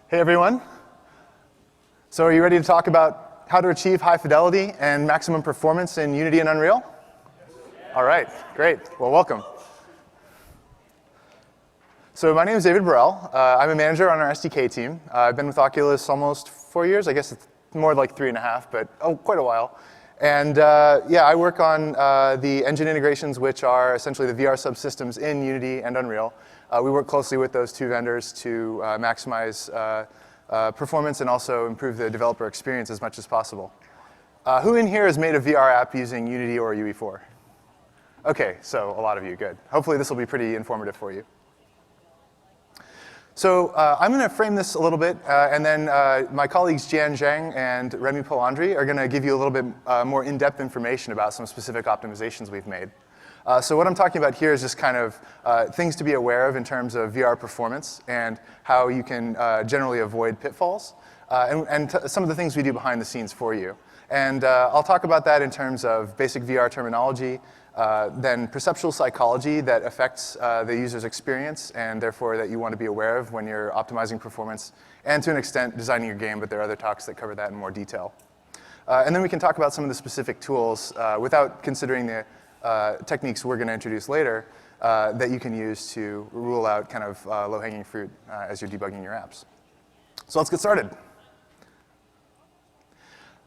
Hey everyone. So are you ready to talk about how to achieve high fidelity and maximum performance in Unity and Unreal? All right, great. Well, welcome. So my name is David Borel. I'm a manager on our SDK team. I've been with Oculus almost 4 years. I guess it's more like 3.5, but quite a while. And yeah, I work on the engine integrations, which are essentially the VR subsystems in Unity and Unreal. We work closely with those two vendors to maximize performance and also improve the developer experience as much as possible. Who in here has made a VR app using Unity or UE4? OK, so a lot of you, good. Hopefully this will be pretty informative for you. So I'm going to frame this a little bit, and then my colleagues Jian, Zhang and Remi, Palandri are going to give you a little bit more in-depth information about some specific optimizations we've made. So what I'm talking about here is just kind of things to be aware of in terms of VR performance and how you can generally avoid pitfalls, and some of the things we do behind the scenes for you. And I'll talk about that in terms of basic VR terminology, then perceptual psychology that affects the user's experience and therefore that you want to be aware of when you're optimizing performance, and to an extent designing your game, but there are other talks that cover that in more detail. And then we can talk about some of the specific tools without considering the techniques we're going to introduce later that you can use to rule out kind of low-hanging fruit as you're debugging your apps. So let's get started.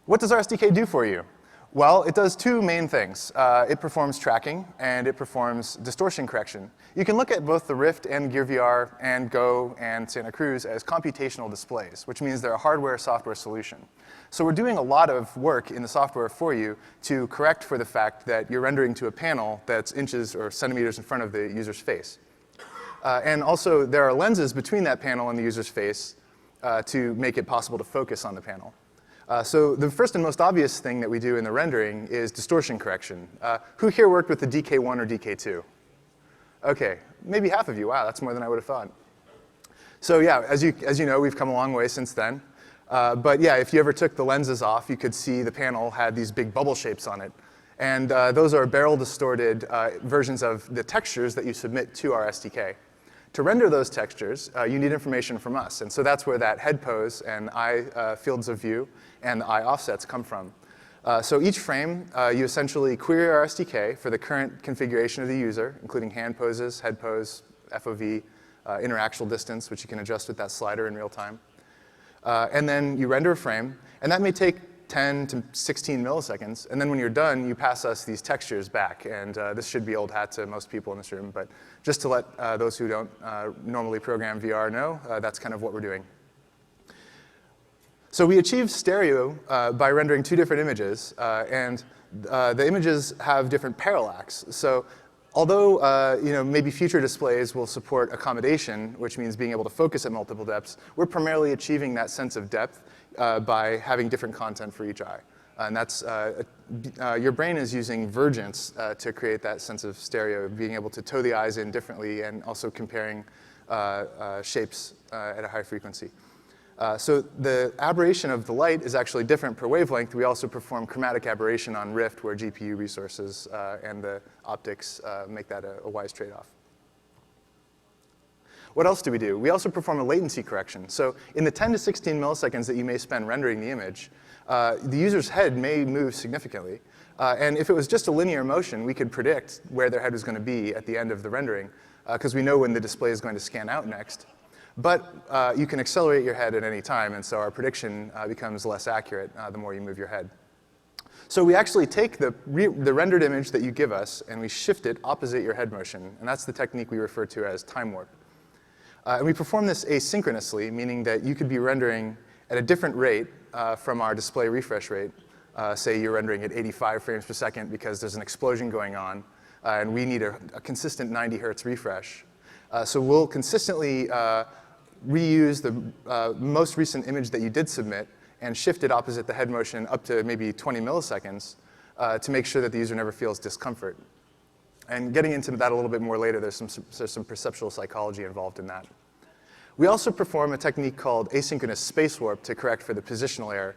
What does our SDK do for you? Well, it does two main things. It performs tracking, and it performs distortion correction. You can look at both the Rift and Gear VR and Go and Santa Cruz as computational displays, which means they're a hardware-software solution. So we're doing a lot of work in the software for you to correct for the fact that you're rendering to a panel that's inches or centimeters in front of the user's face. And also, there are lenses between that panel and the user's face to make it possible to focus on the panel. So the first and most obvious thing that we do in the rendering is distortion correction. Who here worked with the DK1 or DK2? OK, maybe half of you. Wow, that's more than I would have thought. So yeah, as you know, we've come a long way since then. But yeah, if you ever took the lenses off, you could see the panel had these big bubble shapes on it. And those are barrel-distorted versions of the textures that you submit to our SDK. To render those textures, you need information from us. And so that's where that head pose and eye fields of view and the eye offsets come from. So each frame, you essentially query our SDK for the current configuration of the user, including hand poses, head pose, FOV, interaction distance, which you can adjust with that slider in real time. And then you render a frame. And that may take 10 to 16 milliseconds. And then when you're done, you pass us these textures back. And this should be old hat to most people in this room. But just to let those who don't normally program VR know, that's kind of what we're doing. So we achieve stereo by rendering two different images. And the images have different parallax. So although maybe future displays will support accommodation, which means being able to focus at multiple depths, we're primarily achieving that sense of depth by having different content for each eye. And that's, your brain is using vergence to create that sense of stereo, being able to toe the eyes in differently and also comparing shapes at a high frequency. So the aberration of the light is actually different per wavelength. We also perform chromatic aberration on Rift, where GPU resources and the optics make that a wise trade-off. What else do we do? We also perform a latency correction. So in the 10 to 16 milliseconds that you may spend rendering the image, the user's head may move significantly. And if it was just a linear motion, we could predict where their head was going to be at the end of the rendering, because we know when the display is going to scan out next. But you can accelerate your head at any time, and so our prediction becomes less accurate the more you move your head. So we actually take the rendered image that you give us, and we shift it opposite your head motion. And that's the technique we refer to as Timewarp. And we perform this asynchronously, meaning that you could be rendering at a different rate from our display refresh rate. Say you're rendering at 85 frames per second because there's an explosion going on, and we need a consistent 90 hertz refresh. So we'll consistently reuse the most recent image that you did submit and shift it opposite the head motion up to maybe 20 milliseconds to make sure that the user never feels discomfort. And getting into that a little bit more later, there's some perceptual psychology involved in that. We also perform a technique called asynchronous spacewarp to correct for the positional error.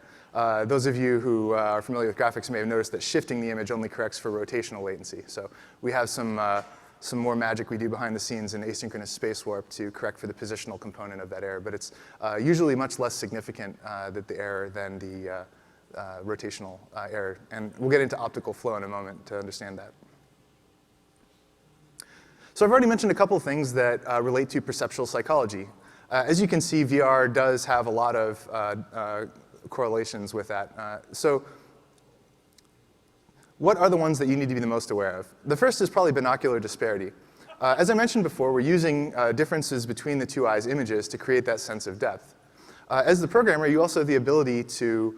Those of you who are familiar with graphics may have noticed that shifting the image only corrects for rotational latency. So we have some some more magic we do behind the scenes in asynchronous spacewarp to correct for the positional component of that error. But it's usually much less significant the error than the rotational error. And we'll get into optical flow in a moment to understand that. So I've already mentioned a couple of things that relate to perceptual psychology. As you can see, VR does have a lot of correlations with that. So what are the ones that you need to be the most aware of? The first is probably binocular disparity. As I mentioned before, we're using differences between the two eyes' images to create that sense of depth. As the programmer, you also have the ability to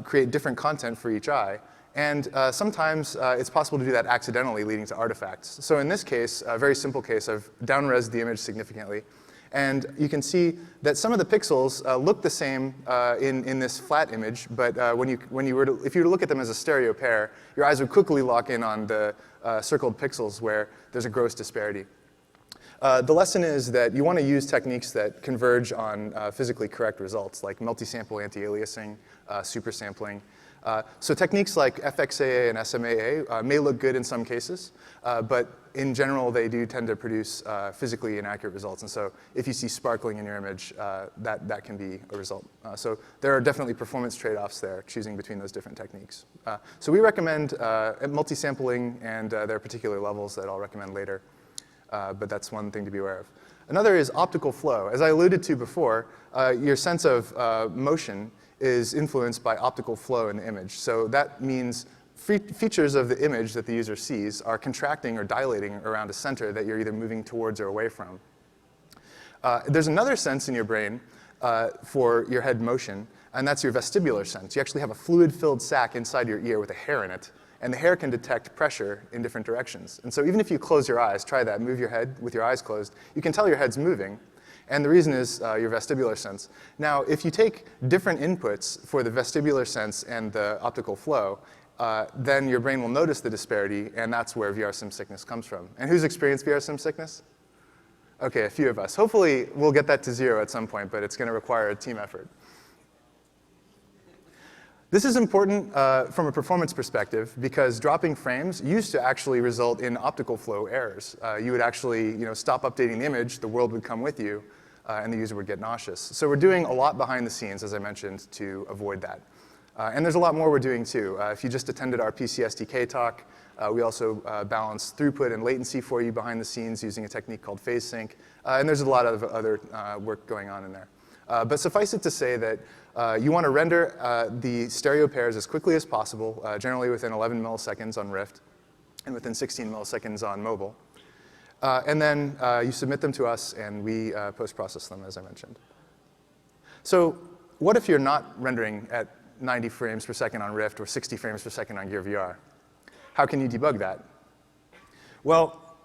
create different content for each eye. And sometimes it's possible to do that accidentally, leading to artifacts. So in this case, a very simple case, I've down-resed the image significantly. And you can see that some of the pixels look the same in this flat image, but if you were to look at them as a stereo pair, your eyes would quickly lock in on the circled pixels where there's a gross disparity. The lesson is that you want to use techniques that converge on physically correct results, like multi-sample anti-aliasing, supersampling. So techniques like FXAA and SMAA may look good in some cases, but in general, they do tend to produce physically inaccurate results. And so if you see sparkling in your image, that can be a result. So there are definitely performance trade-offs there, choosing between those different techniques. So we recommend multi-sampling, and there are particular levels that I'll recommend later. But that's one thing to be aware of. Another is optical flow. As I alluded to before, your sense of motion is influenced by optical flow in the image. So that means features of the image that the user sees are contracting or dilating around a center that you're either moving towards or away from. There's another sense in your brain for your head motion, and that's your vestibular sense. You actually have a fluid-filled sac inside your ear with a hair in it, and the hair can detect pressure in different directions. And so even if you close your eyes, try that, move your head with your eyes closed, you can tell your head's moving. And the reason is your vestibular sense. Now, if you take different inputs for the vestibular sense and the optical flow, then your brain will notice the disparity, and that's where VR sim sickness comes from. And who's experienced VR sim sickness? OK, a few of us. Hopefully, we'll get that to 0 at some point, but it's going to require a team effort. This is important from a performance perspective, because dropping frames used to actually result in optical flow errors. You would actually stop updating the image, the world would come with you, and the user would get nauseous. So we're doing a lot behind the scenes, as I mentioned, to avoid that. And there's a lot more we're doing, too. If you just attended our PC SDK talk, we also balance throughput and latency for you behind the scenes using a technique called phase sync. And there's a lot of other work going on in there. But suffice it to say that you want to render the stereo pairs as quickly as possible, generally within 11 milliseconds on Rift and within 16 milliseconds on mobile. And then you submit them to us, and we post-process them, as I mentioned. So what if you're not rendering at 90 frames per second on Rift or 60 frames per second on Gear VR? How can you debug that? Well,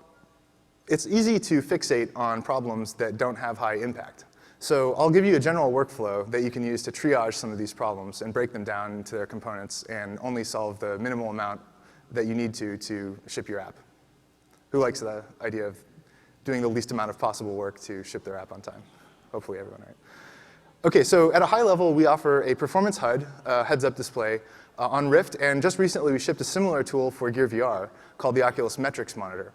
it's easy to fixate on problems that don't have high impact. So I'll give you a general workflow that you can use to triage some of these problems and break them down into their components and only solve the minimal amount that you need to ship your app. Who likes the idea of doing the least amount of possible work to ship their app on time? Hopefully everyone, right? OK, so at a high level, we offer a performance HUD, heads-up display, on Rift. And just recently, we shipped a similar tool for Gear VR called the Oculus Metrics Monitor.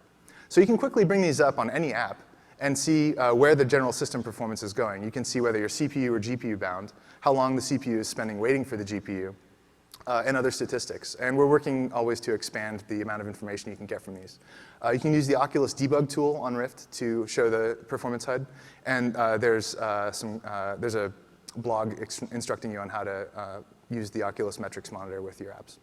So you can quickly bring these up on any app and see where the general system performance is going. You can see whether you're CPU or GPU bound, how long the CPU is spending waiting for the GPU, and other statistics. And we're working always to expand the amount of information you can get from these. You can use the Oculus debug tool on Rift to show the performance HUD. And there's a blog instructing you on how to use the Oculus Metrics Monitor with your apps.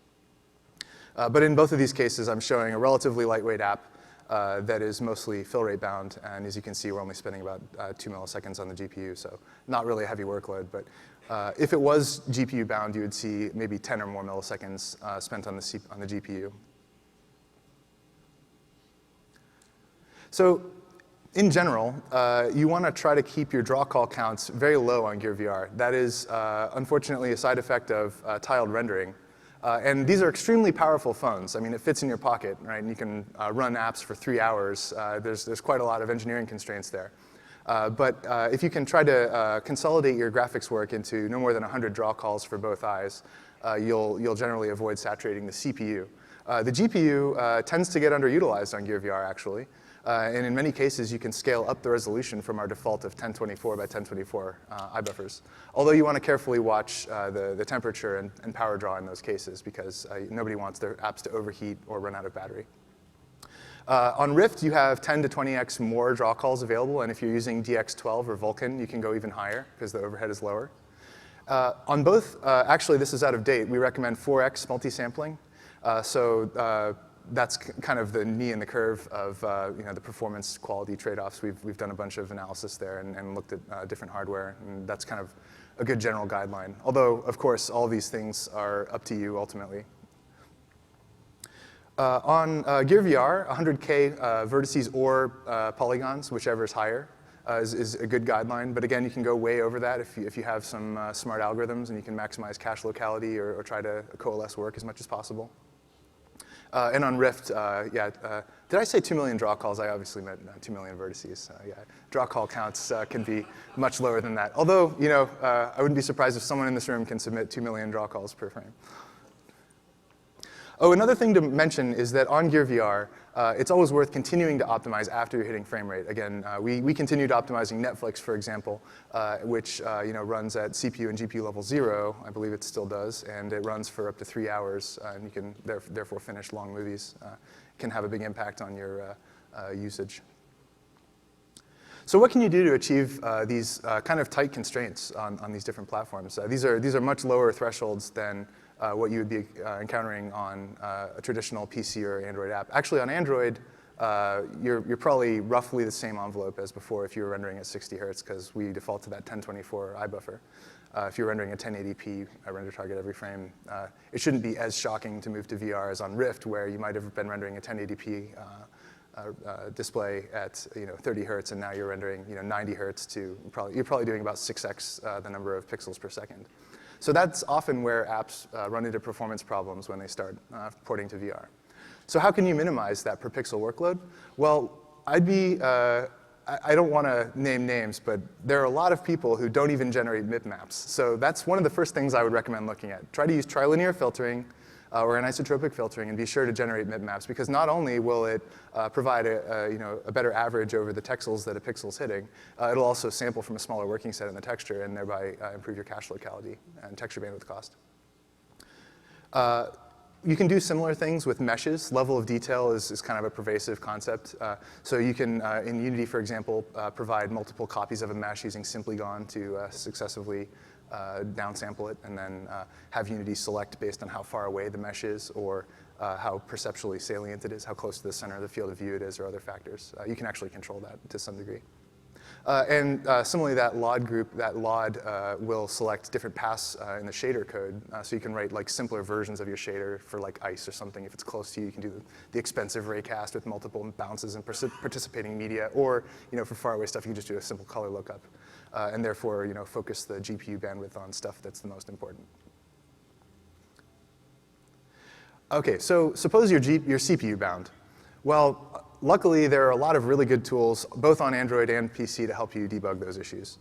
But in both of these cases, I'm showing a relatively lightweight app that is mostly fill rate bound. And as you can see, we're only spending about 2 milliseconds on the GPU, so not really a heavy workload. But if it was GPU bound, you would see maybe 10 or more milliseconds spent on the GPU. So in general, you want to try to keep your draw call counts very low on Gear VR. That is, unfortunately, a side effect of tiled rendering. And these are extremely powerful phones. I mean, it fits in your pocket, right? And you can run apps for 3 hours. There's quite a lot of engineering constraints there. But if you can try to consolidate your graphics work into no more than 100 draw calls for both eyes, you'll generally avoid saturating the CPU. The GPU tends to get underutilized on Gear VR, actually. And in many cases, you can scale up the resolution from our default of 1024 by 1024 iBuffers. Although you want to carefully watch the temperature and power draw in those cases, because nobody wants their apps to overheat or run out of battery. On Rift, you have 10 to 20x more draw calls available, and if you're using DX12 or Vulkan, you can go even higher because the overhead is lower. On both, actually this is out of date, we recommend 4x multi-sampling. That's kind of the knee in the curve of the performance quality trade-offs. We've done a bunch of analysis there and looked at different hardware, and that's kind of a good general guideline. Although, of course, all these things are up to you ultimately. On Gear VR, 100K vertices or polygons, whichever is higher, is a good guideline. But again, you can go way over that if you have some smart algorithms and you can maximize cache locality or try to coalesce work as much as possible. And on Rift, did I say 2 million draw calls? I obviously meant 2 million vertices. Draw call counts can be much lower than that. Although, I wouldn't be surprised if someone in this room can submit 2 million draw calls per frame. Oh, another thing to mention is that on Gear VR, it's always worth continuing to optimize after you're hitting frame rate. Again, we continued optimizing Netflix, for example, which runs at CPU and GPU level 0. I believe it still does, and it runs for up to 3 hours, and you can therefore finish long movies. Can have a big impact on your usage. So what can you do to achieve these kind of tight constraints on these different platforms? These are much lower thresholds than what you would be encountering on a traditional PC or Android app. Actually, on Android, you're probably roughly the same envelope as before if you were rendering at 60 hertz, because we default to that 1024 iBuffer. If you're rendering a 1080p render target every frame, it shouldn't be as shocking to move to VR as on Rift, where you might have been rendering a 1080p display at 30 hertz, and now you're rendering 90 hertz to you're probably doing about 6x the number of pixels per second. So that's often where apps run into performance problems when they start porting to VR. So how can you minimize that per pixel workload? Well, I don't want to name names, but there are a lot of people who don't even generate MIP maps. So that's one of the first things I would recommend looking at. Try to use trilinear filtering or anisotropic filtering, and be sure to generate MIP maps, because not only will it provide a better average over the texels that a pixel's hitting, it'll also sample from a smaller working set in the texture and thereby improve your cache locality and texture bandwidth cost. You can do similar things with meshes. Level of detail is kind of a pervasive concept. So you can, in Unity, for example, provide multiple copies of a mesh using Simplygon to successively downsample it, and then have Unity select based on how far away the mesh is, or how perceptually salient it is, how close to the center of the field of view it is, or other factors. You can actually control that to some degree. And similarly, that LOD group, will select different paths in the shader code. So you can write simpler versions of your shader for ice or something. If it's close to you, you can do the expensive raycast with multiple bounces and participating media. Or for faraway stuff, you can just do a simple color lookup. And therefore, focus the GPU bandwidth on stuff that's the most important. OK, so suppose you're CPU bound. Well, luckily, there are a lot of really good tools, both on Android and PC, to help you debug those issues.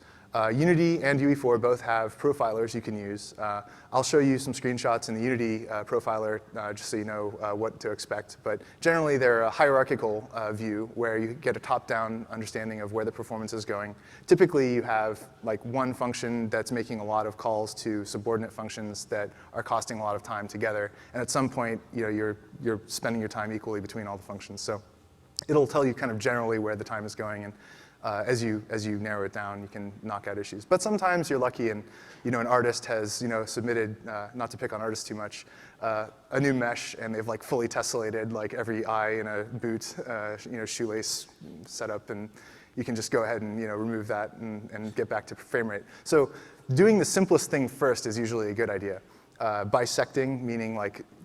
Unity and UE4 both have profilers you can use. I'll show you some screenshots in the Unity profiler just so you know what to expect. But generally, they're a hierarchical view where you get a top-down understanding of where the performance is going. Typically, you have one function that's making a lot of calls to subordinate functions that are costing a lot of time together. And at some point, you're spending your time equally between all the functions. So it'll tell you kind of generally where the time is going. And as you narrow it down, you can knock out issues. But sometimes you're lucky, and an artist has submitted, not to pick on artists too much, a new mesh, and they've fully tessellated every eye in a boot, shoelace setup, and you can just go ahead and remove that and get back to frame rate. So doing the simplest thing first is usually a good idea. Bisecting, meaning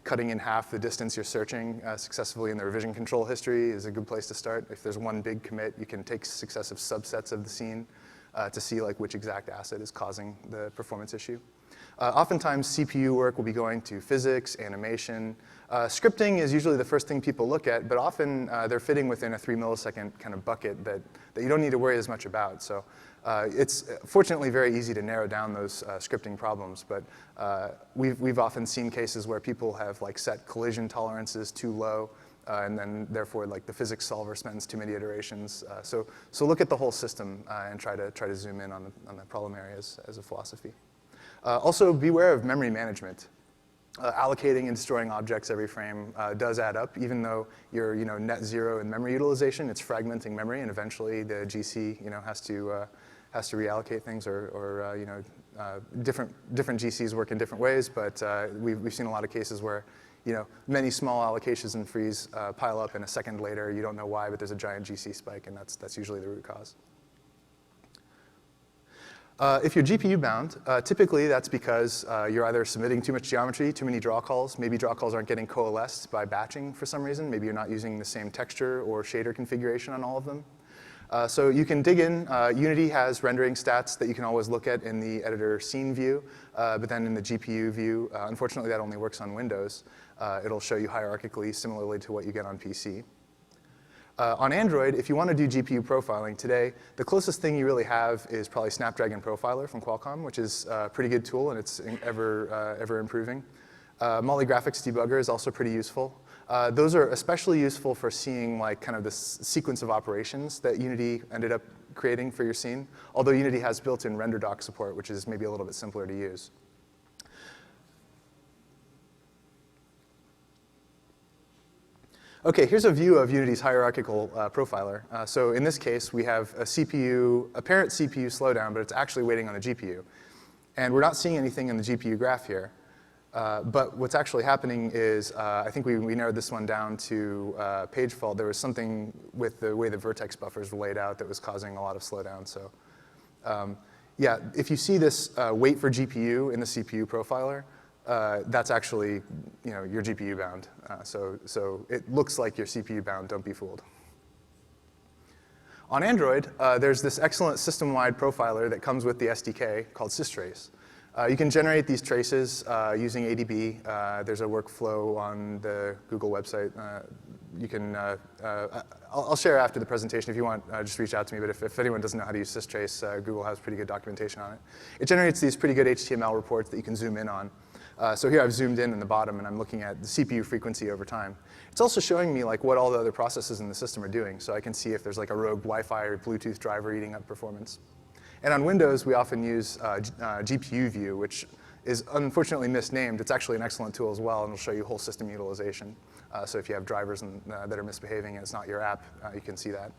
cutting in half the distance you're searching successfully in the revision control history, is a good place to start. If there's one big commit, you can take successive subsets of the scene to see which exact asset is causing the performance issue. Oftentimes, CPU work will be going to physics, animation. Scripting is usually the first thing people look at, but often they're fitting within a 3 millisecond kind of bucket that you don't need to worry as much about. So It's fortunately very easy to narrow down those scripting problems, but we've often seen cases where people have like set collision tolerances too low, and then therefore like the physics solver spends too many iterations. So look at the whole system and try to zoom in on the problem areas as a philosophy. Also beware of memory management. Allocating and destroying objects every frame does add up. Even though you're net zero in memory utilization, it's fragmenting memory, and eventually the GC has to reallocate things, or different GCs work in different ways. But we've seen a lot of cases where many small allocations and frees pile up, and a second later you don't know why, but there's a giant GC spike, and that's usually the root cause. If you're GPU bound, typically that's because you're either submitting too much geometry, too many draw calls. Maybe draw calls aren't getting coalesced by batching for some reason. Maybe you're not using the same texture or shader configuration on all of them. So you can dig in. Unity has rendering stats that you can always look at in the editor scene view, but then in the GPU view, unfortunately that only works on Windows. It'll show you hierarchically, similarly to what you get on PC. On Android, if you want to do GPU profiling today, the closest thing you really have is probably Snapdragon Profiler from Qualcomm, which is a pretty good tool, and it's ever improving. Mali Graphics Debugger is also pretty useful. Those are especially useful for seeing like kind of the sequence of operations that Unity ended up creating for your scene, although Unity has built-in render doc support, which is maybe a little bit simpler to use. OK, here's a view of Unity's hierarchical profiler. So in this case, we have a apparent CPU slowdown, but it's actually waiting on the GPU. And we're not seeing anything in the GPU graph here. But what's actually happening is, I think we narrowed this one down to page fault. There was something with the way the vertex buffers were laid out that was causing a lot of slowdown. So yeah, if you see this wait for GPU in the CPU profiler, that's actually your GPU bound. So it looks like you're CPU bound. Don't be fooled. On Android, there's this excellent system-wide profiler that comes with the SDK called Systrace. You can generate these traces using ADB. There's a workflow on the Google website. You can, I'll share after the presentation if you want, just reach out to me. But if anyone doesn't know how to use Systrace, Google has pretty good documentation on it. It generates these pretty good HTML reports that you can zoom in on. So here I've zoomed in the bottom, and I'm looking at the CPU frequency over time. It's also showing me like what all the other processes in the system are doing, so I can see if there's like a rogue Wi-Fi or Bluetooth driver eating up performance. And on Windows, we often use GPU view, which is unfortunately misnamed. It's actually an excellent tool as well, and it'll show you whole system utilization. So if you have drivers that are misbehaving and it's not your app, you can see that.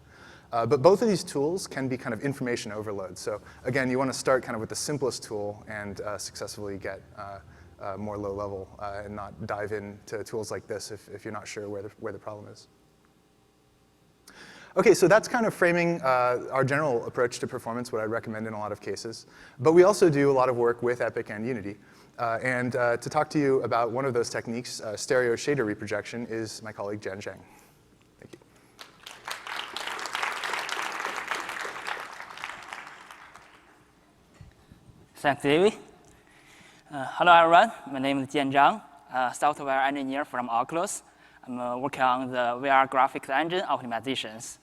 But both of these tools can be kind of information overload. So again, you want to start kind of with the simplest tool and successfully get more low level and not dive into tools like this if you're not sure where the problem is. OK, so that's kind of framing our general approach to performance, what I'd recommend in a lot of cases. But we also do a lot of work with Epic and Unity. And to talk to you about one of those techniques, stereo shader reprojection, is my colleague Zhang. Thank you. Thanks, David. Hello, everyone. My name is Jian Zhang, software engineer from Oculus. I'm working on the VR graphics engine optimizations.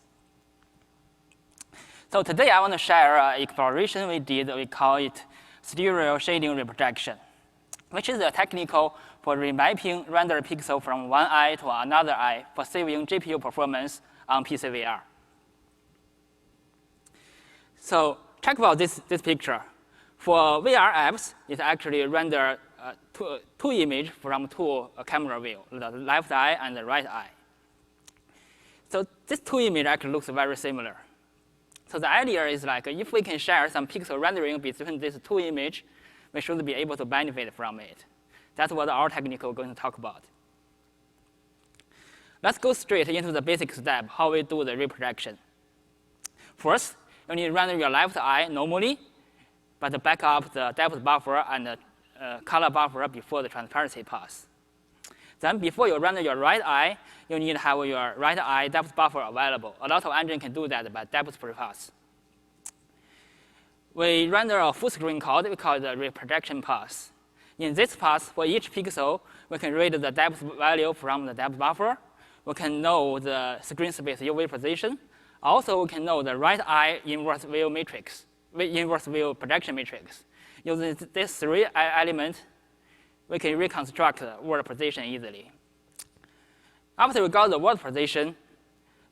So today I want to share an exploration we did. We call it stereo shading reprojection, which is a technique for remapping rendered pixel from one eye to another eye for saving GPU performance on PC VR. So check about this picture. For VR apps, it actually renders two images from two camera views, the left eye and the right eye. So these two images actually looks very similar. So the idea is like if we can share some pixel rendering between these two images, we should be able to benefit from it. That's what our technique is going to talk about. Let's go straight into the basic step, how we do the reprojection. First, you need to render your left eye normally, but back up the depth buffer and the color buffer before the transparency pass. Then before you render your right eye, you need to have your right eye depth buffer available. A lot of engines can do that by depth prepass. We render a full screen code. We call it the reprojection pass. In this pass, for each pixel, we can read the depth value from the depth buffer. We can know the screen space UV position. Also, we can know the right eye inverse view matrix. inverse view projection matrix. Using these three elements, we can reconstruct the world position easily. After we got the world position,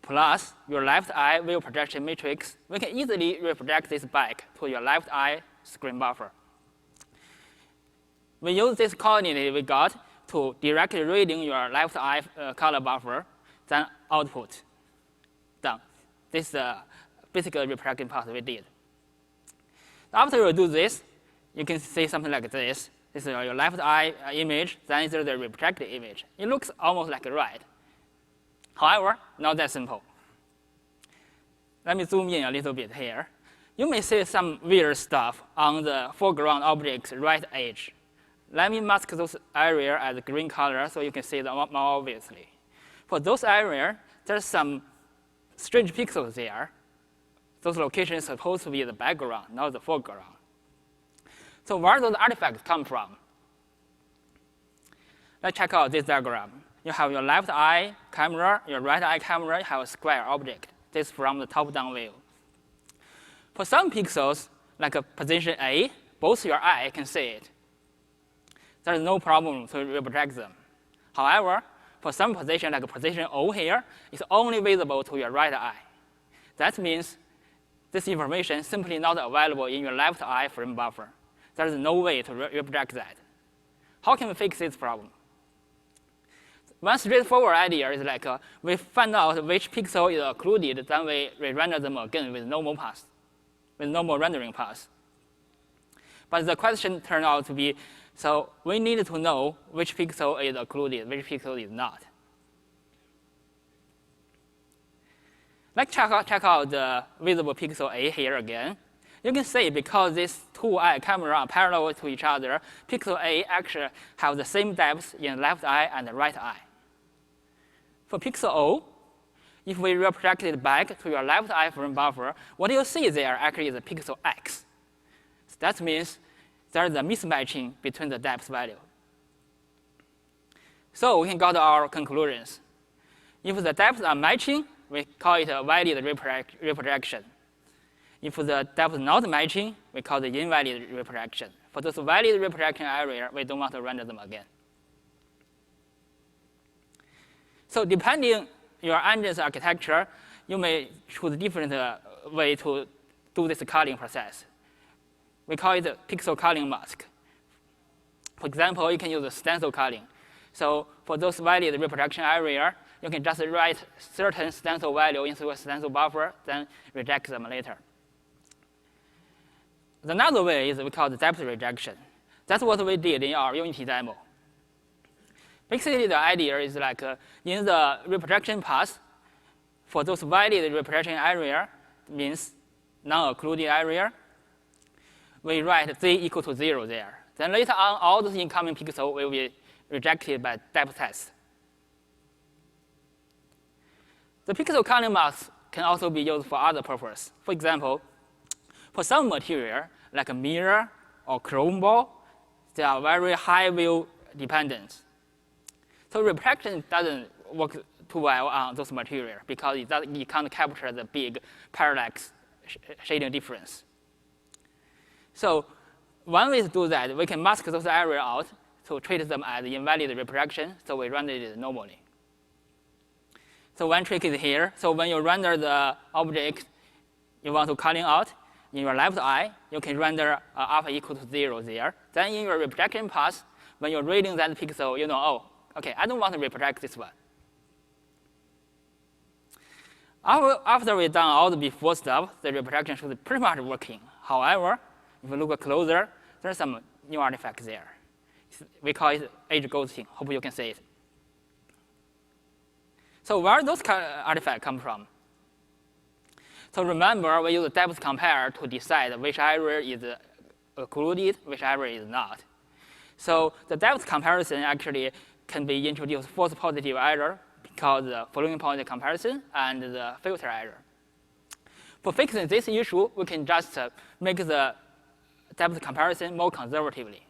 plus your left eye view projection matrix, we can easily reproject this back to your left eye screen buffer. We use this coordinate we got to directly reading your left eye color buffer, then output. Done. This is the basic reprojection path we did. After you do this, you can see something like this. This is your left eye image, then there's the reprojected image. It looks almost like right. However, not that simple. Let me zoom in a little bit here. You may see some weird stuff on the foreground object's right edge. Let me mask those areas as green color so you can see them more obviously. For those areas, there's some strange pixels there. Those locations are supposed to be the background, not the foreground. So where those artifacts come from? Let's check out this diagram. You have your left eye camera, your right eye camera, you have a square object. This is from the top-down view. For some pixels, like a position A, both your eye can see it. There's no problem to reproject them. However, for some position, like a position O here, it's only visible to your right eye. That means this information is simply not available in your left eye frame buffer. There's no way to reproject that. How can we fix this problem? One straightforward idea is like we find out which pixel is occluded, then we re-render them again with normal path, with normal rendering path. But the question turned out to be, so we need to know which pixel is occluded, which pixel is not. Let's check out the visible pixel A here again. You can see because these two eye cameras are parallel to each other, pixel A actually have the same depth in left eye and the right eye. For pixel O, if we reproject it back to your left eye frame buffer, what you see there actually is a pixel X. So that means there's a mismatching between the depth value. So we can go to our conclusions. If the depths are matching, we call it a valid reprojection. If the depth is not matching, we call it invalid reprojection. For those valid reprojection areas, we don't want to render them again. So depending your engine's architecture, you may choose a different way to do this culling process. We call it pixel culling mask. For example, you can use stencil culling. So for those valid reprojection area, you can just write certain stencil value into a stencil buffer, then reject them later. Another way is we call the depth rejection. That's what we did in our Unity demo. Basically, the idea is like in the reprojection path, for those valid reprojection area, means non-occluded area, we write z equal to 0 there. Then later on, all those incoming pixels will be rejected by depth test. The pixel culling mask can also be used for other purposes. For example, for some material, like a mirror or chrome ball, they are very high view dependent. So reprojection doesn't work too well on those materials because it can't capture the big parallax shading difference. So one way to do that, we can mask those areas out to treat them as invalid reprojection, so we render it normally. So one trick is here. So when you render the object you want to culling out, in your left eye, you can render alpha equal to 0 there. Then in your reprojection path, when you're reading that pixel, you know, oh, okay, I don't want to reproject this one. After we've done all the before stuff, the reprojection should be pretty much working. However, if you look closer, there's some new artifacts there. We call it edge ghosting. Hope you can see it. So where those artifacts come from? So remember, we use the depth compare to decide which area is occluded, which area is not. So the depth comparison actually can be introduced false positive error because the floating point comparison and the filter error. For fixing this issue, we can just make the depth comparison more conservatively.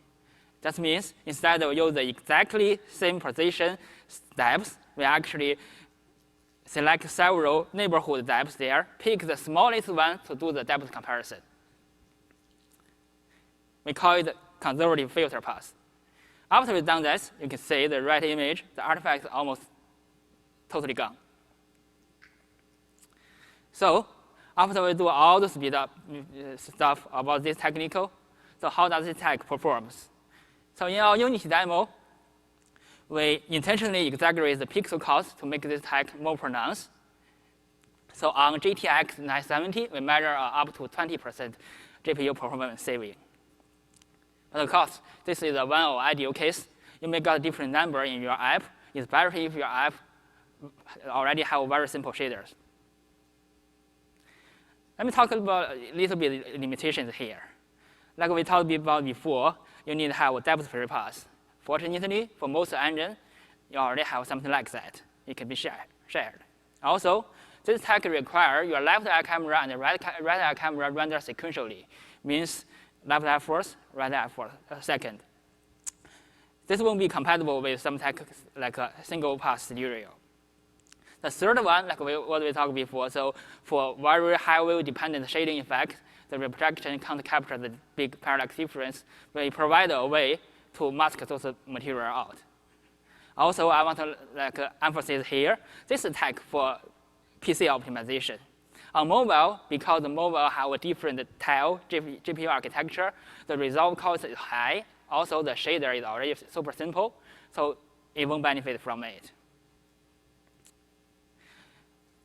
That means instead of use the exactly same position depths, we actually select several neighborhood depths there, pick the smallest one to do the depth comparison. We call it conservative filter pass. After we've done this, you can see the right image, the artifact is almost totally gone. So after we do all the speed up stuff about this technical, so how does this tech performs? So in our Unity demo, we intentionally exaggerate the pixel cost to make this tech more pronounced. So on GTX 970, we measure up to 20% GPU performance saving. But of course, this is a one or ideal case. You may get a different number in your app. It's better if your app already have very simple shaders. Let me talk about a little bit limitations here. Like we talked about before, you need to have a depth free pass. Fortunately, for most engines, you already have something like that. It can be shared. Also, this tech requires your left eye camera and the right eye camera render sequentially. Means left eye first, right eye second. This won't be compatible with some tech like a single pass stereo. The third one, like what we talked before, so for very high wave dependent shading effect, the reprojection can't capture the big parallax difference. We provide a way to mask those material out. Also, I want to emphasize here, this is tech for PC optimization. On mobile, because the mobile have a different tile GPU architecture, the resolve cost is high. Also, the shader is already super simple, so it won't benefit from it.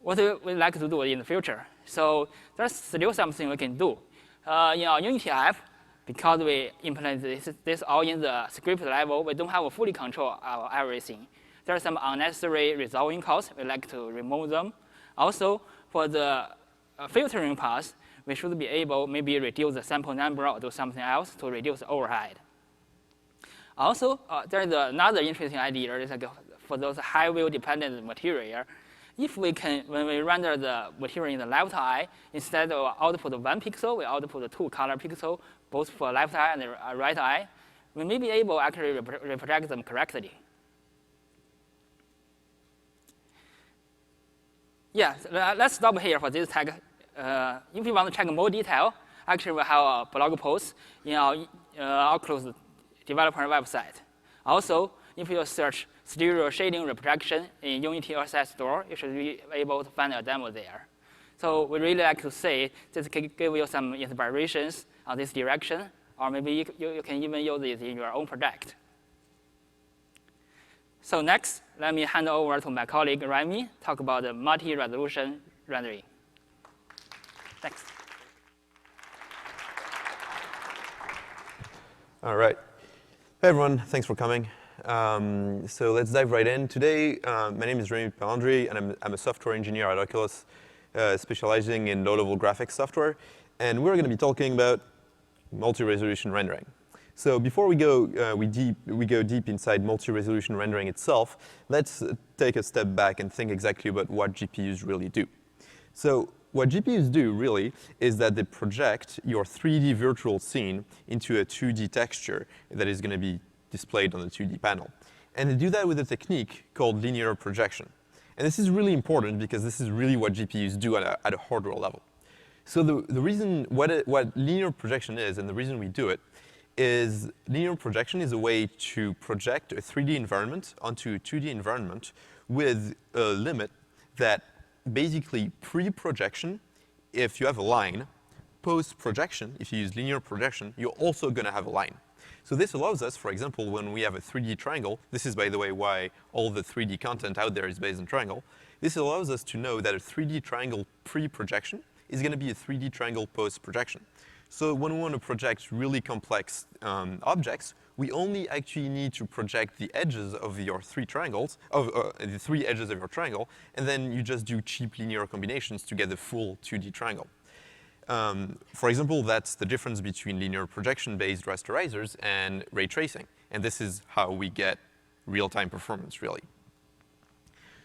What we like to do in the future? So there's still something we can do. In our Unity app, because we implement this all in the script level, we don't have a fully control of everything. There are some unnecessary resolving costs. We like to remove them. Also, for the filtering pass, we should be able maybe reduce the sample number or do something else to reduce overhead. Also, there's another interesting idea is like for those high wheel dependent material. If we can, when we render the material in the left eye, instead of output 1 pixel, we output 2 color pixels, both for left eye and the right eye, we may be able to actually reproject them correctly. Yeah, let's stop here for this tag. If you want to check more detail, actually we have a blog post in our Oculus developer website. Also, if you search stereo shading reprojection in Unity Asset Store, you should be able to find a demo there. So we really like to say this can give you some inspirations on this direction, or maybe you can even use it in your own project. So next, let me hand over to my colleague Remi, talk about the multi-resolution rendering. Thanks. All right. Hey, everyone. Thanks for coming. So let's dive right in. Today, my name is Remi Palandri, and I'm a software engineer at Oculus, specializing in low-level graphics software. And we're going to be talking about multi-resolution rendering. So before we go deep inside multi-resolution rendering itself, let's take a step back and think exactly about what GPUs really do. So what GPUs do, really, is that they project your 3D virtual scene into a 2D texture that is going to be displayed on the 2D panel. And they do that with a technique called linear projection. And this is really important because this is really what GPUs do at a hardware level. So the reason what linear projection is, and the reason we do it, is linear projection is a way to project a 3D environment onto a 2D environment with a limit that basically pre-projection, if you have a line, post-projection, if you use linear projection, you're also going to have a line. So this allows us, for example, when we have a 3D triangle, this is, by the way, why all the 3D content out there is based on triangle. This allows us to know that a 3D triangle pre-projection is going to be a 3D triangle post-projection. So when we want to project really complex objects, we only actually need to project the edges of your 3 triangles, the 3 edges of your triangle, and then you just do cheap linear combinations to get the full 2D triangle. For example, that's the difference between linear projection-based rasterizers and ray tracing. And this is how we get real-time performance, really.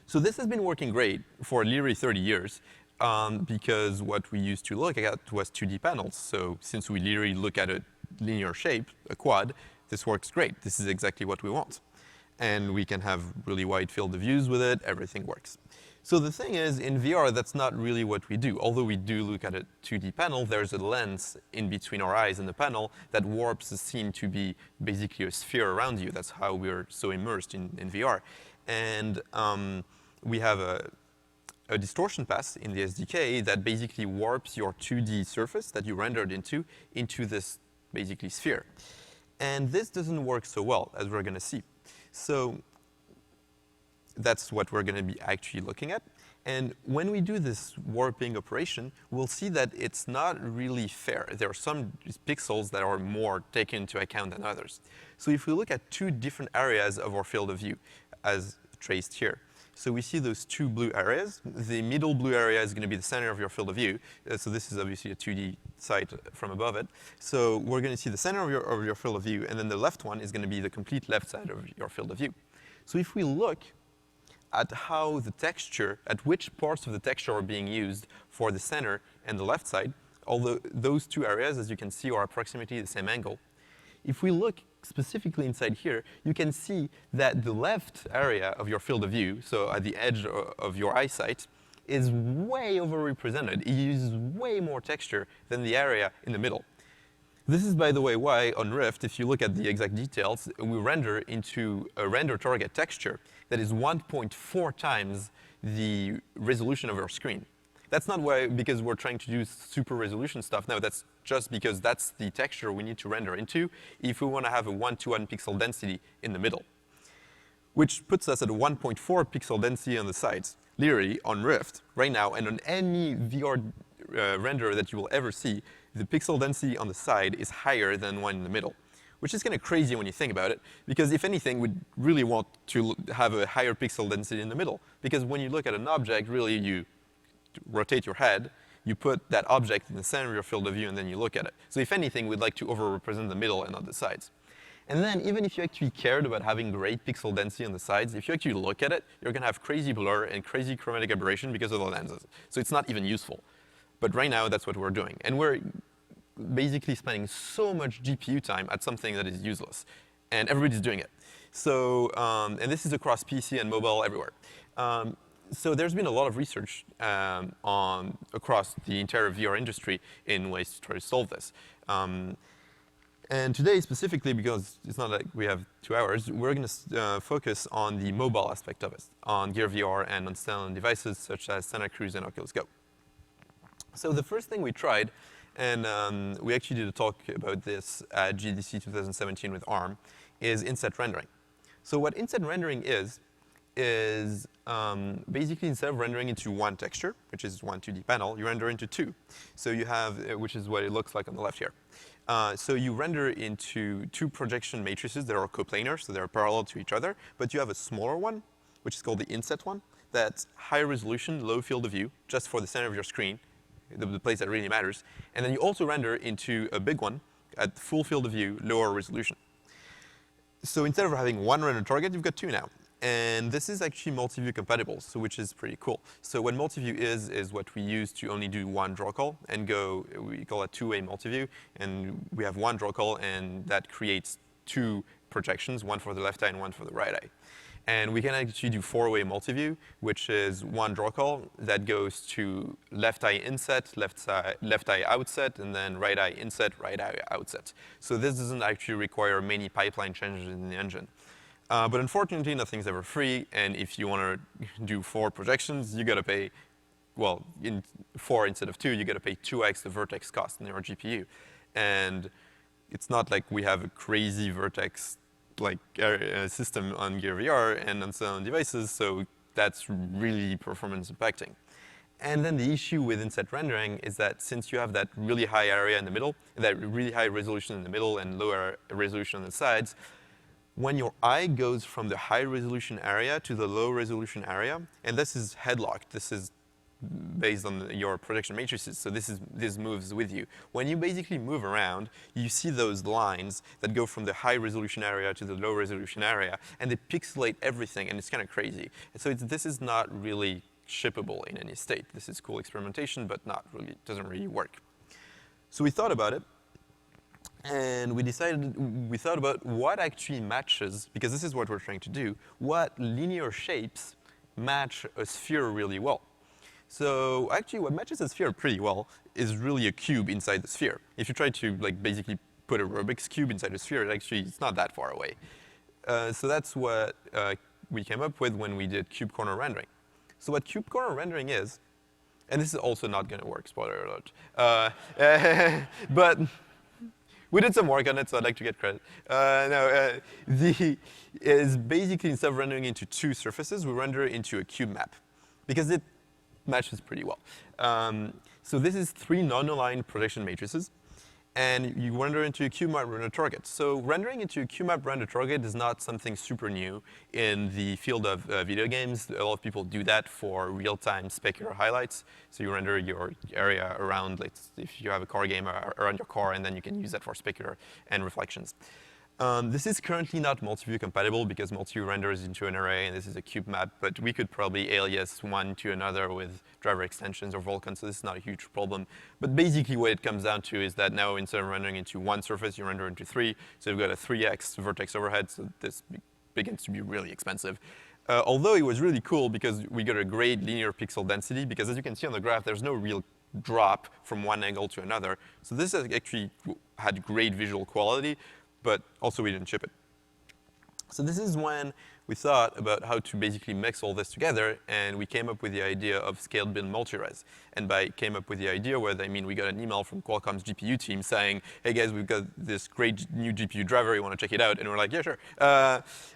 So this has been working great for literally 30 years. Because what we used to look at was 2D panels. So since we literally look at a linear shape, a quad, this works great. This is exactly what we want. And we can have really wide field of views with it. Everything works. So the thing is, in VR, that's not really what we do. Although we do look at a 2D panel, there's a lens in between our eyes and the panel that warps the scene to be basically a sphere around you. That's how we're so immersed in VR. And we have a distortion path in the SDK that basically warps your 2D surface that you rendered into this basically sphere. And this doesn't work so well, as we're going to see. So that's what we're going to be actually looking at. And when we do this warping operation, we'll see that it's not really fair. There are some pixels that are more taken into account than others. So if we look at two different areas of our field of view, as traced here, so we see those two blue areas. The middle blue area is going to be the center of your field of view. So this is obviously a 2D site from above it. So we're going to see the center of your field of view, and then the left one is going to be the complete left side of your field of view. So if we look at how the texture, at which parts of the texture are being used for the center and the left side, although those two areas, as you can see, are approximately the same angle. If we look specifically inside here, you can see that the left area of your field of view, so at the edge of your eyesight, is way overrepresented. It uses way more texture than the area in the middle. This is, by the way, why on Rift, if you look at the exact details, we render into a render target texture that is 1.4 times the resolution of our screen. That's not why, because we're trying to do super resolution stuff. No, that's just because that's the texture we need to render into if we want to have a 1-to-1 pixel density in the middle, which puts us at a 1.4 pixel density on the sides. Literally, on Rift, right now, and on any VR render that you will ever see, the pixel density on the side is higher than one in the middle, which is kind of crazy when you think about it, because if anything, we'd really want to have a higher pixel density in the middle, because when you look at an object, really you rotate your head, you put that object in the center of your field of view, and then you look at it. So if anything, we'd like to overrepresent the middle and not the sides. And then even if you actually cared about having great pixel density on the sides, if you actually look at it, you're going to have crazy blur and crazy chromatic aberration because of the lenses. So it's not even useful. But right now, that's what we're doing. And we're basically spending so much GPU time at something that is useless. And everybody's doing it. So, and this is across PC and mobile everywhere. So there's been a lot of research across the entire VR industry in ways to try to solve this. And today, specifically, because it's not like we have 2 hours, we're going to focus on the mobile aspect of it, on Gear VR and on standalone devices such as Santa Cruz and Oculus Go. So the first thing we tried, and we actually did a talk about this at GDC 2017 with ARM, is inset rendering. So what inset rendering is basically instead of rendering into one texture, which is one 2D panel, you render into two. So you have, which is what it looks like on the left here. So you render into two projection matrices that are coplanar, so they're parallel to each other, but you have a smaller one, which is called the inset one, that's high resolution, low field of view, just for the center of your screen, the place that really matters. And then you also render into a big one at full field of view, lower resolution. So instead of having one render target, you've got two now. And this is actually multiview compatible, so which is pretty cool. So what multiview is what we use to only do one draw call and go, we call it two-way multiview. And we have one draw call, and that creates two projections, one for the left eye and one for the right eye. And we can actually do four-way multiview, which is one draw call that goes to left eye inset, left eye outset, and then right eye inset, right eye outset. So this doesn't actually require many pipeline changes in the engine. But unfortunately, nothing's ever free, and if you want to do 4 projections, you got to pay, well, in 4 instead of 2, you got to pay 2x the vertex cost in your GPU. And it's not like we have a crazy vertex like system on Gear VR and on some devices, so that's really performance impacting. And then the issue with inset rendering is that since you have that really high area in the middle, that really high resolution in the middle and lower resolution on the sides, when your eye goes from the high resolution area to the low resolution area, and this is headlocked, this is based on your projection matrices, so this moves with you. When you basically move around, you see those lines that go from the high resolution area to the low resolution area, and they pixelate everything, and it's kind of crazy. And so this is not really shippable in any state. This is cool experimentation, but not really, doesn't really work. So we thought about it, and we thought about what actually matches, because this is what we're trying to do, what linear shapes match a sphere really well. So actually, what matches a sphere pretty well is really a cube inside the sphere. If you try to basically put a Rubik's cube inside a sphere, it's not that far away. So that's what we came up with when we did cube corner rendering. So what cube corner rendering is, and this is also not going to work, spoiler alert, but we did some work on it, so I'd like to get credit. Is basically, instead of rendering into two surfaces, we render it into a cube map, because it matches pretty well. So this is 3 non-aligned projection matrices, and you render into a cube map render target. So rendering into a cube map render target is not something super new in the field of video games. A lot of people do that for real-time specular highlights. So you render your area around, if you have a car game, around your car, and then you can use that for specular and reflections. This is currently not multiview compatible because multiview renders into an array, and this is a cube map, but we could probably alias one to another with driver extensions or Vulkan, so this is not a huge problem. But basically what it comes down to is that now instead of rendering into one surface, you render into 3, so you've got a 3x vertex overhead, so this begins to be really expensive. Although it was really cool because we got a great linear pixel density, because as you can see on the graph, there's no real drop from one angle to another. So this has actually had great visual quality, but also we didn't ship it. So this is when we thought about how to basically mix all this together, and we came up with the idea of scaled bin multi-res. And by came up with the idea, I mean we got an email from Qualcomm's GPU team saying, hey guys, we've got this great new GPU driver, you want to check it out? And we're like, yeah, sure.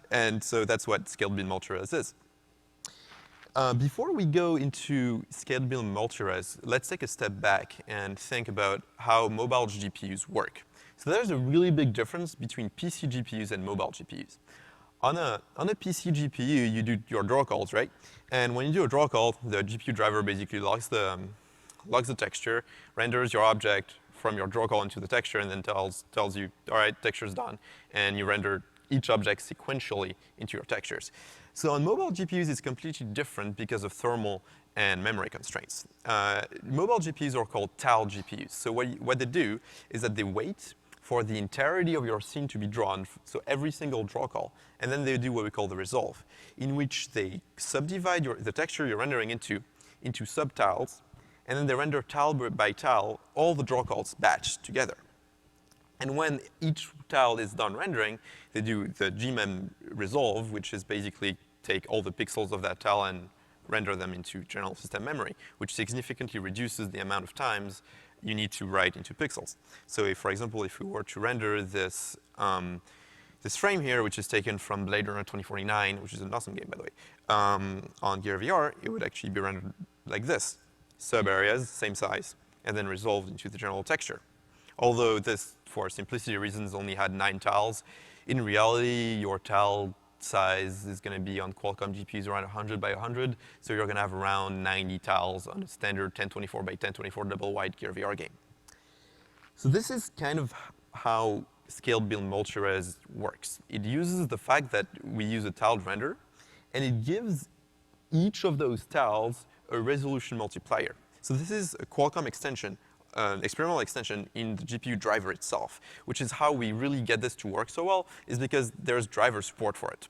And so that's what scaled bin multi-res is. Before we go into scaled bin multi-res, let's take a step back and think about how mobile GPUs work. So there's a really big difference between PC GPUs and mobile GPUs. On a PC GPU, you do your draw calls, right? And when you do a draw call, the GPU driver basically logs the texture, renders your object from your draw call into the texture, and then tells you, all right, texture's done, and you render each object sequentially into your textures. So on mobile GPUs, it's completely different because of thermal and memory constraints. Mobile GPUs are called TAL GPUs. So what they do is that they wait for the entirety of your scene to be drawn, so every single draw call, and then they do what we call the resolve, in which they subdivide the texture you're rendering into subtiles, and then they render tile by tile all the draw calls batched together. And when each tile is done rendering, they do the GMEM resolve, which is basically take all the pixels of that tile and render them into general system memory, which significantly reduces the amount of times you need to write into pixels. So if, for example, if we were to render this, this frame here, which is taken from Blade Runner 2049, which is an awesome game, by the way, on Gear VR, it would actually be rendered like this. Sub areas, same size, and then resolved into the general texture. Although this, for simplicity reasons, only had 9 tiles, in reality, your tile size is going to be on Qualcomm GPUs around 100 by 100, so you're going to have around 90 tiles on a standard 1024 by 1024 double wide Gear VR game. So this is kind of how scaled bin multi-res works. It uses the fact that we use a tiled render, and it gives each of those tiles a resolution multiplier. So this is a Qualcomm extension, experimental extension in the GPU driver itself, which is how we really get this to work so well, is because there's driver support for it.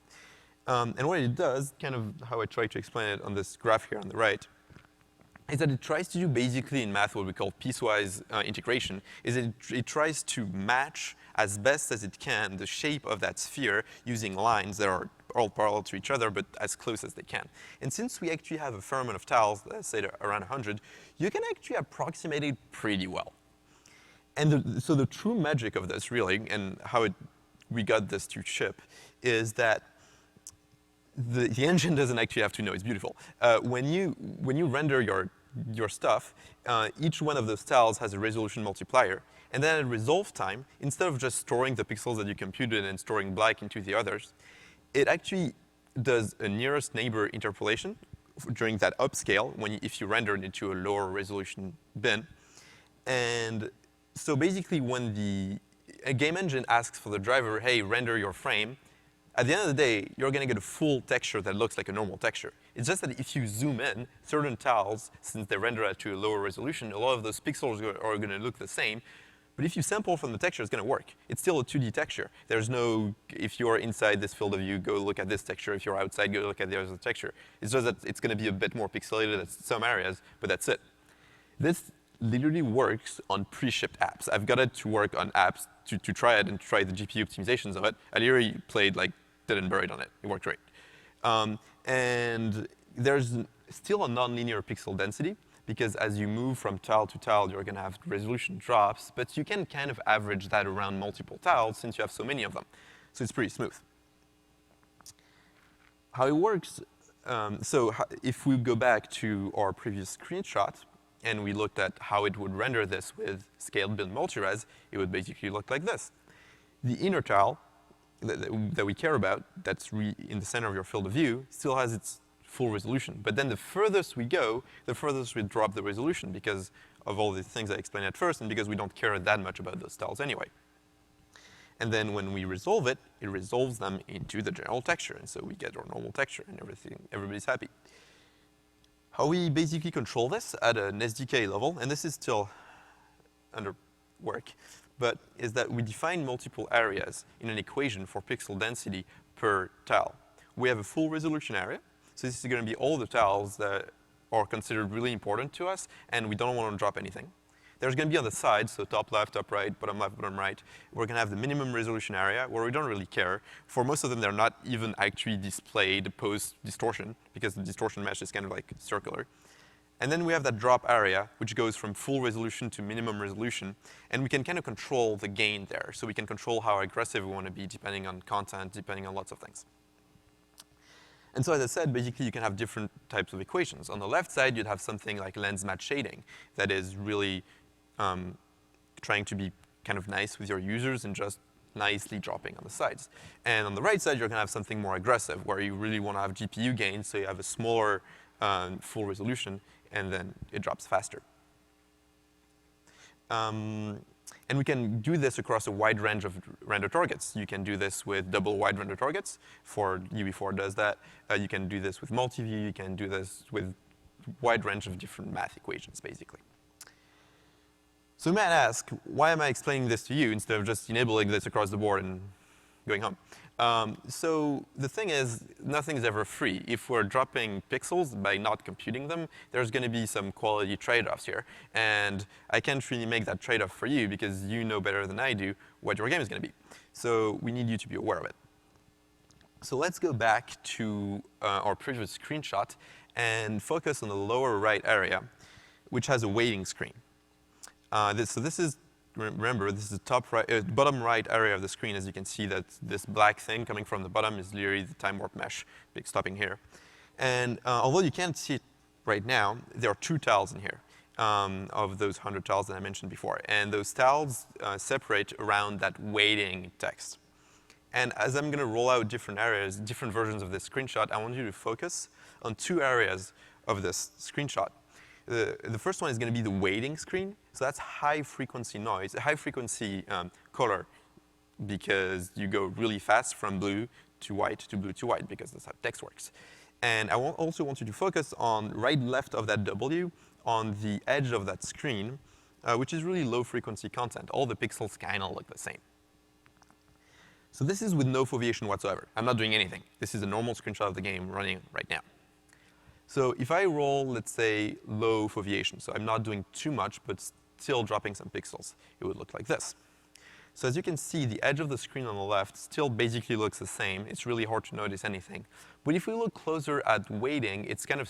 And what it does, kind of how I try to explain it on this graph here on the right, is that it tries to do basically in math what we call piecewise integration, is it tries to match as best as it can the shape of that sphere using lines that are all parallel to each other, but as close as they can. And since we actually have a fair amount of tiles, let's say around 100, you can actually approximate it pretty well. And so the true magic of this, really, and how we got this to ship, is that the engine doesn't actually have to know it's beautiful. When you render your stuff, each one of those tiles has a resolution multiplier. And then at resolve time, instead of just storing the pixels that you computed and storing black into the others, it actually does a nearest neighbor interpolation during that upscale if you render it into a lower resolution bin. And so basically when a game engine asks for the driver, hey, render your frame, at the end of the day, you're going to get a full texture that looks like a normal texture. It's just that if you zoom in, certain tiles, since they render at to a lower resolution, a lot of those pixels are going to look the same. But if you sample from the texture, it's going to work. It's still a 2D texture. There's no, if you're inside this field of view, go look at this texture. If you're outside, go look at the other texture. It's just that it's going to be a bit more pixelated at some areas, but that's it. This literally works on pre-shipped apps. I've got it to work on apps to try it and try the GPU optimizations of it. I literally played like dead and buried on it. It worked great. And there's still a nonlinear pixel density, because as you move from tile to tile, you're going to have resolution drops, but you can kind of average that around multiple tiles since you have so many of them. So it's pretty smooth. How it works, if we go back to our previous screenshot, and we looked at how it would render this with scaled build multi-res, it would basically look like this. The inner tile that we care about, that's in the center of your field of view, still has its full resolution. But then the furthest we go, the furthest we drop the resolution because of all the things I explained at first, and because we don't care that much about those tiles anyway. And then when we resolve it, it resolves them into the general texture, and so we get our normal texture and everybody's happy. How we basically control this at an SDK level, and this is still under work, but is that we define multiple areas in an equation for pixel density per tile. We have a full resolution area, so this is going to be all the tiles that are considered really important to us, and we don't want to drop anything. There's going to be on the sides, so top left, top right, bottom left, bottom right. We're going to have the minimum resolution area where we don't really care. For most of them, they're not even actually displayed post-distortion, because the distortion mesh is kind of like circular. And then we have that drop area, which goes from full resolution to minimum resolution. And we can kind of control the gain there. So we can control how aggressive we want to be, depending on content, depending on lots of things. And so as I said, basically you can have different types of equations. On the left side, you'd have something like lens match shading that is really trying to be kind of nice with your users and just nicely dropping on the sides. And on the right side, you're going to have something more aggressive, where you really want to have GPU gain, so you have a smaller full resolution, and then it drops faster. And we can do this across a wide range of render targets. You can do this with double wide render targets. UV4 does that. You can do this with multiview. You can do this with a wide range of different math equations, basically. So you might ask, why am I explaining this to you instead of just enabling this across the board and going home? So the thing is, nothing is ever free. If we're dropping pixels by not computing them, there's going to be some quality trade-offs here. And I can't really make that trade-off for you because you know better than I do what your game is going to be. So we need you to be aware of it. So let's go back to our previous screenshot and focus on the lower right area, which has a weighting screen. So this is, remember, this is the top right, bottom right area of the screen. As you can see, that this black thing coming from the bottom is literally the Timewarp mesh, stopping here. And although you can't see it right now, there are 2 tiles in here of those 100 tiles that I mentioned before. And those tiles separate around that weighting text. And as I'm going to roll out different areas, different versions of this screenshot, I want you to focus on 2 areas of this screenshot. The first one is going to be the weighting screen. So that's high-frequency noise, high-frequency color, because you go really fast from blue to white to blue to white, because that's how text works. And I also want you to focus on right left of that W, on the edge of that screen, which is really low-frequency content. All the pixels kind of look the same. So this is with no foveation whatsoever. I'm not doing anything. This is a normal screenshot of the game running right now. So if I roll, let's say, low foveation, so I'm not doing too much, but still dropping some pixels, it would look like this. So as you can see, the edge of the screen on the left still basically looks the same. It's really hard to notice anything. But if we look closer at weighting, it's kind of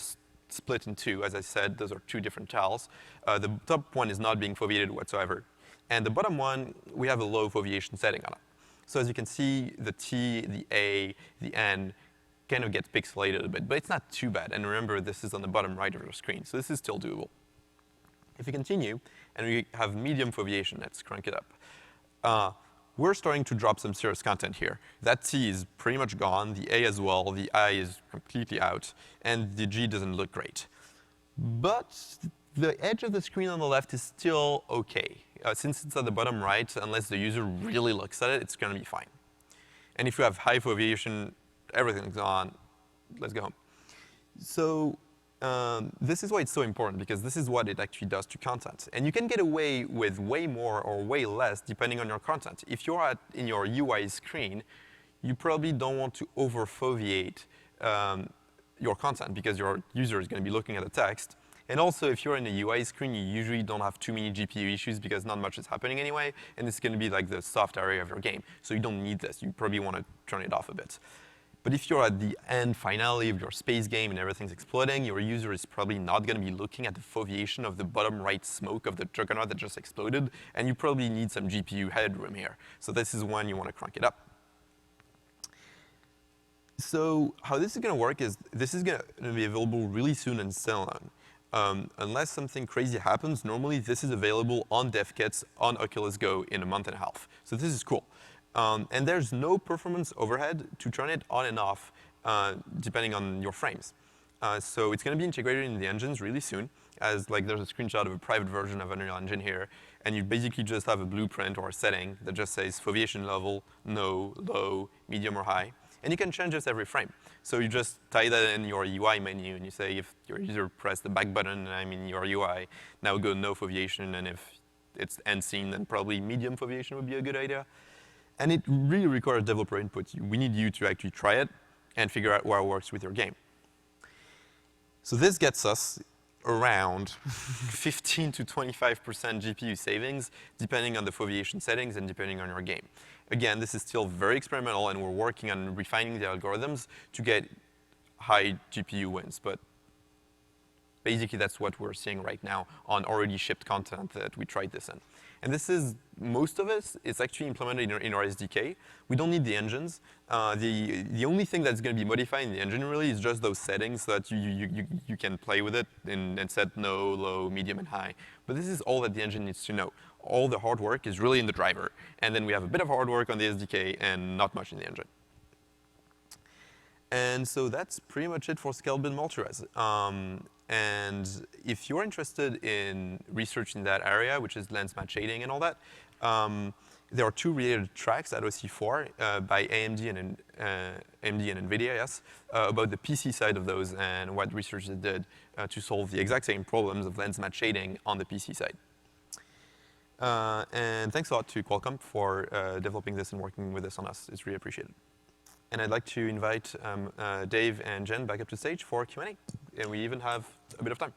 split in 2. As I said, those are 2 different tiles. The top one is not being foveated whatsoever. And the bottom one, we have a low foveation setting on it. So as you can see, the T, the A, the N, kind of gets pixelated a bit, but it's not too bad. And remember, this is on the bottom right of your screen, so this is still doable. If we continue, and we have medium foveation, let's crank it up. We're starting to drop some serious content here. That T is pretty much gone, the A as well, the I is completely out, and the G doesn't look great. But the edge of the screen on the left is still okay. Since it's at the bottom right, unless the user really looks at it, it's going to be fine. And if you have high foveation, everything's on. Let's go home. So This is why it's so important, because this is what it actually does to content. And you can get away with way more or way less depending on your content. If you're in your UI screen, you probably don't want to over-foveate your content, because your user is going to be looking at the text. And also, if you're in a UI screen, you usually don't have too many GPU issues, because not much is happening anyway, and it's going to be like the soft area of your game. So you don't need this. You probably want to turn it off a bit. But if you're at the end, finale, of your space game and everything's exploding, your user is probably not going to be looking at the foveation of the bottom right smoke of the juggernaut that just exploded, and you probably need some GPU headroom here. So this is when you want to crank it up. So how this is going to work is this is going to be available really soon and so on. Unless something crazy happens, normally this is available on dev kits on Oculus Go in a month and a half. So this is cool. And there's no performance overhead to turn it on and off depending on your frames. So it's going to be integrated in the engines really soon, as like there's a screenshot of a private version of Unreal Engine here, and you basically just have a blueprint or a setting that just says foveation level, no, low, medium, or high. And you can change this every frame. So you just tie that in your UI menu, and you say if your user pressed the back button and I'm in your UI, now go no foveation, and if it's end scene, then probably medium foveation would be a good idea. And it really requires developer input. We need you to actually try it and figure out what works with your game. So this gets us around 15 to 25% GPU savings, depending on the foveation settings and depending on your game. Again, this is still very experimental, and we're working on refining the algorithms to get high GPU wins. But basically, that's what we're seeing right now on already shipped content that we tried this in. And this is, most of it is actually implemented in our SDK. We don't need the engines. The only thing that's going to be modified in the engine really is just those settings so that you can play with it and set no, low, medium, and high. But this is all that the engine needs to know. All the hard work is really in the driver. And then we have a bit of hard work on the SDK and not much in the engine. And so that's pretty much it for scalable multi-res. And if you're interested in research in that area, which is lens match shading and all that, there are two related tracks at OC4 by AMD and NVIDIA, yes, about the PC side of those and what research they did to solve the exact same problems of lens match shading on the PC side. And thanks a lot to Qualcomm for developing this and working with us on us. It's really appreciated. And I'd like to invite Dave and Jian back up to stage for Q&A. And we even have a bit of time.